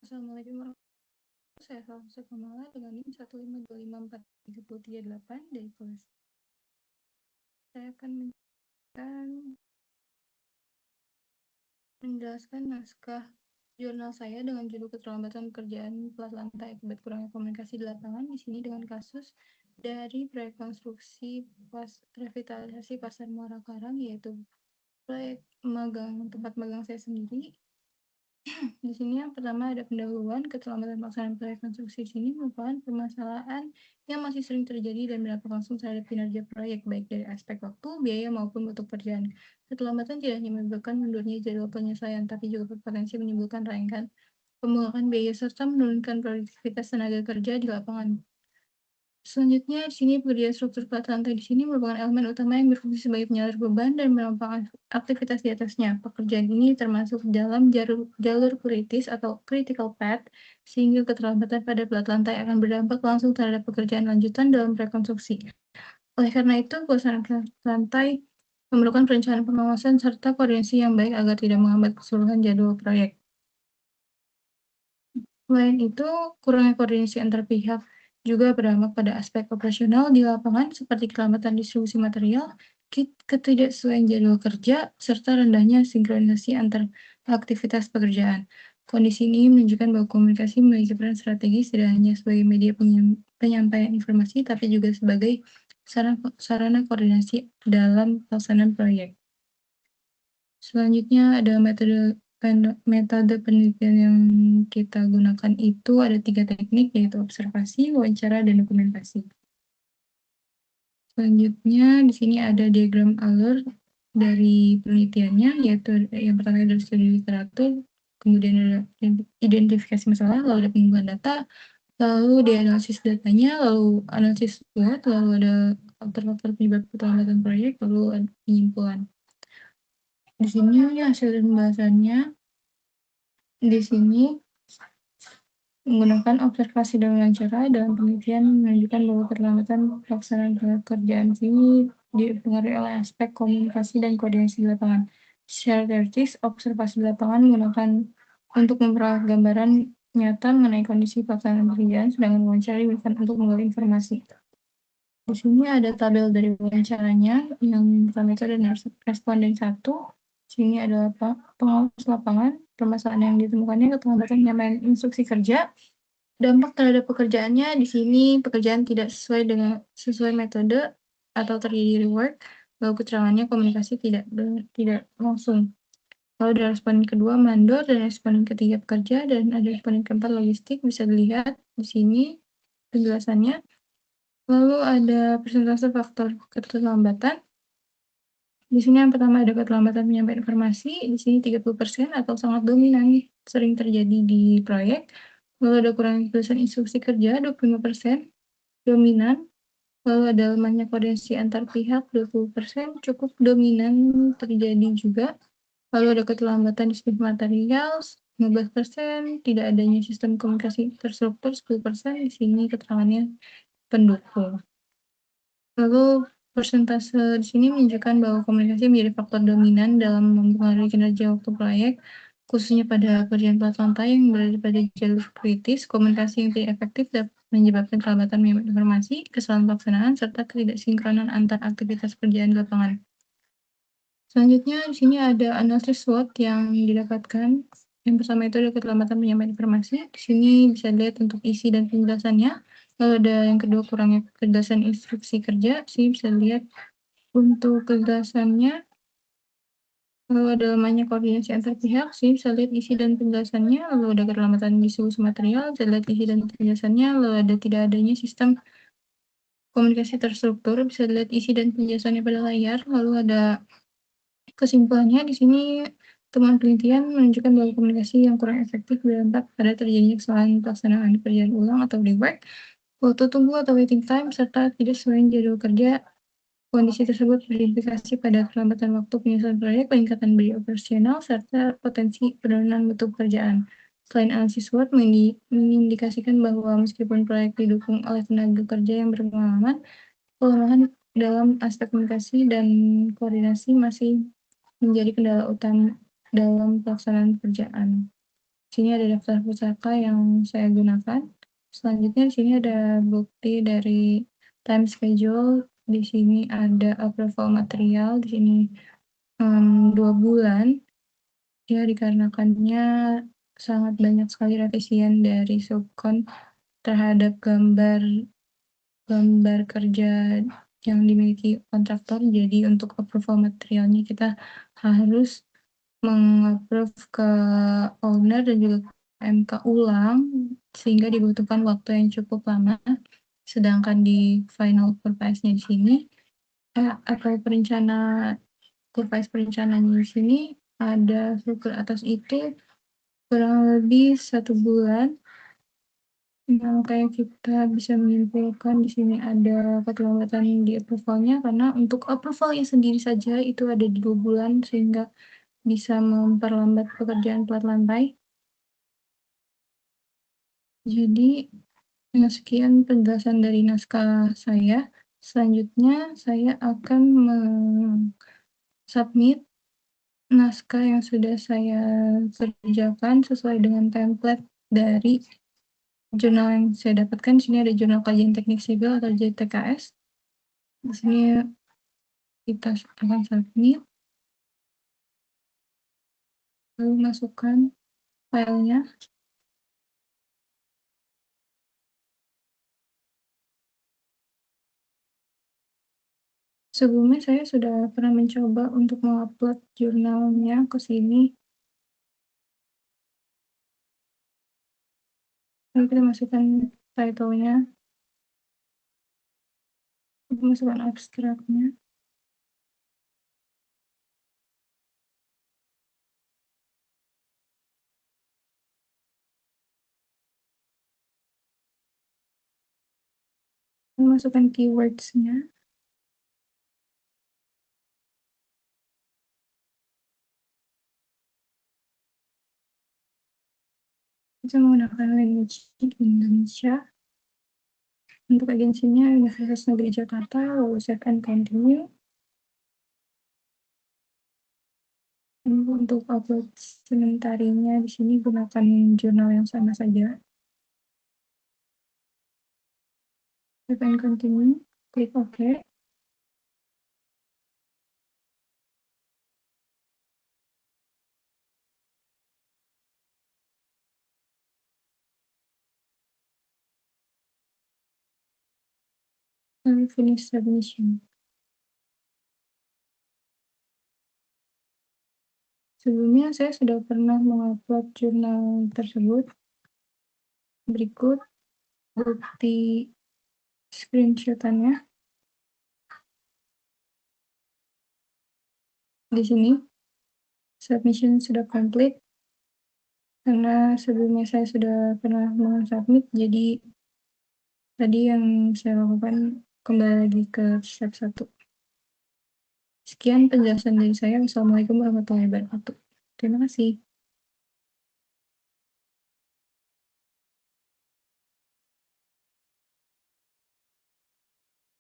Assalamualaikum warahmatullahi wabarakatuh. Saya Salsa Kamala dengan NIM 1525338 dari kelas. Saya akan menjelaskan naskah jurnal saya dengan judul keterlambatan pekerjaan plat lantai akibat kurangnya komunikasi di lapangan. Di sini dengan kasus dari proyek konstruksi revitalisasi Pasar Muara Karang, yaitu proyek tempat magang saya sendiri. Di sini yang pertama ada pendahuluan. Keterlambatan pelaksanaan proyek konstruksi di sini merupakan permasalahan yang masih sering terjadi dan berdampak langsung terhadap kinerja proyek, baik dari aspek waktu, biaya, maupun bentuk pekerjaan. Keterlambatan tidak hanya menyebabkan mundurnya jadwal penyelesaian, tapi juga berpotensi menimbulkan rangkaian pembengkakan biaya serta menurunkan produktivitas tenaga kerja di lapangan. Selanjutnya, di sini pekerjaan struktur plat lantai di sini merupakan elemen utama yang berfungsi sebagai penyalir beban dan melampaukan aktivitas di atasnya. Pekerjaan ini termasuk dalam jalur kritis atau critical path, sehingga keterlambatan pada plat lantai akan berdampak langsung terhadap pekerjaan lanjutan dalam rekonstruksi. Oleh karena itu, pelaksanaan plat lantai memerlukan perencanaan pengawasan serta koordinasi yang baik agar tidak menghambat keseluruhan jadwal proyek. Selain itu, kurangnya koordinasi antar pihak juga berdampak pada aspek operasional di lapangan seperti kelambatan distribusi material, ketidaksesuaian jadwal kerja, serta rendahnya sinkronisasi antar aktivitas pekerjaan. Kondisi ini menunjukkan bahwa komunikasi memiliki peran strategis tidak hanya sebagai media penyampaian informasi, tapi juga sebagai sarana koordinasi dalam pelaksanaan proyek. Selanjutnya ada metode penelitian yang kita gunakan itu ada 3 teknik, yaitu observasi, wawancara, dan dokumentasi. Selanjutnya di sini ada diagram alur dari penelitiannya, yaitu yang pertama dari studi literatur, kemudian ada identifikasi masalah, lalu ada pengumpulan data, lalu dianalisis datanya, lalu analisis SWOT, lalu ada faktor-faktor penyebab keterlambatan proyek, lalu ada penyimpulan. Di sini hasil pembahasannya di sini menggunakan observasi dan wawancara dalam penelitian menunjukkan bahwa keterlambatan pelaksanaan pekerjaan sini dipengaruhi oleh aspek komunikasi dan koordinasi di lapangan. Secara teoritis, observasi di lapangan menggunakan untuk memperoleh gambaran nyata mengenai kondisi pelaksanaan pekerjaan, sedangkan wawancara digunakan untuk menggali informasi. Di sini ada tabel dari wawancaranya, yang pertama itu ada responden 1. Sini adalah pengawas lapangan, permasalahan yang ditemukannya, keterlambatan penyampaian instruksi kerja, dampak terhadap pekerjaannya. Di sini pekerjaan tidak sesuai metode atau terjadi rework, lalu keterangannya komunikasi tidak langsung. Lalu ada responden kedua mandor, dan responden ketiga pekerja, dan ada responden keempat logistik. Bisa dilihat di sini penjelasannya. Lalu ada persentase faktor keterlambatan. Di sini yang pertama ada keterlambatan penyampaian informasi, di sini 30% atau sangat dominan sering terjadi di proyek. Lalu ada kurangnya tulisan instruksi kerja 25%, dominan. Lalu ada lemahnya koordinasi antar pihak 20%, cukup dominan terjadi juga. Lalu ada keterlambatan distribusi material 15%, tidak adanya sistem komunikasi terstruktur 10%, di sini keterangannya pendukung. Lalu persentase di sini menunjukkan bahwa komunikasi menjadi faktor dominan dalam mempengaruhi kinerja waktu proyek, khususnya pada pekerjaan plat lantai yang berada pada jalur kritis. Komunikasi yang tidak efektif dapat menyebabkan kelambatan menyampaikan informasi, kesalahan pelaksanaan, serta ketidaksinkronan antar aktivitas pekerjaan di lapangan. Selanjutnya di sini ada analisis SWOT yang didapatkan. Yang pertama itu ada keterlambatan penyampaian informasi. Di sini bisa dilihat untuk isi dan penjelasannya. Lalu ada yang kedua kurangnya kejelasan instruksi kerja. Sini bisa dilihat untuk kejelasannya. Lalu ada lemahnya koordinasi antar pihak. Sini bisa lihat isi dan penjelasannya. Lalu ada keterlambatan distribusi material. Bisa lihat isi dan penjelasannya. Lalu ada tidak adanya sistem komunikasi terstruktur. Bisa dilihat isi dan penjelasannya pada layar. Lalu ada kesimpulannya di sini temuan penelitian menunjukkan bahwa komunikasi yang kurang efektif berdampak pada terjadinya kesalahan pelaksanaan pekerjaan ulang atau rework, waktu tunggu atau waiting time, serta tidak sesuai jadwal kerja. Kondisi tersebut berimplikasi pada keterlambatan waktu penyelesaian proyek, peningkatan biaya operasional, serta potensi penurunan mutu pekerjaan. Selain analisis SWOT mengindikasikan bahwa meskipun proyek didukung oleh tenaga kerja yang berpengalaman, kelemahan dalam aspek komunikasi dan koordinasi masih menjadi kendala utama dalam pelaksanaan pekerjaan. Sini ada daftar pusaka yang saya gunakan. Selanjutnya di sini ada bukti dari time schedule. Di sini ada approval material. Di sini 2 bulan. Ya, dikarenakannya sangat banyak sekali revisian dari subkon terhadap gambar gambar kerja yang dimiliki kontraktor. Jadi untuk approval materialnya kita harus mengapprove ke owner dan juga MK ulang, sehingga dibutuhkan waktu yang cukup lama. Sedangkan di final purpose-nya di sini, atau purpose perencanaan di sini ada struktur atas itu kurang lebih 1 bulan. Kayak kita bisa menyimpulkan di sini ada keterlambatan di approval-nya, karena untuk approval-nya sendiri saja itu ada di 2 bulan, sehingga bisa memperlambat pekerjaan plat lantai. Jadi, sekian penjelasan dari naskah saya. Selanjutnya, saya akan submit naskah yang sudah saya kerjakan sesuai dengan template dari jurnal yang saya dapatkan. Di sini ada Jurnal Kajian Teknik Sipil atau JTKS. Di sini kita akan submit, lalu masukkan filenya. Sebelumnya saya sudah pernah mencoba untuk mengupload jurnalnya ke sini. Lalu kita masukkan title-nya, kita masukkan abstraknya. Masukkan keywords-nya. Bisa menggunakan language Indonesia. Untuk agensinya Universitas Negeri Jakarta, lalu save and continue. Untuk upload sementarinya di sini gunakan jurnal yang sama saja. Save and continue, klik OK. Lalu finish submission. Sebelumnya saya sudah pernah mengupload jurnal tersebut. Berikut bukti screenshot-nya. Di sini submission sudah complete, karena sebelumnya saya sudah pernah submit, jadi tadi yang saya lakukan kembali lagi ke step 1. Sekian penjelasan dari saya. Wassalamualaikum warahmatullahi wabarakatuh. Terima kasih.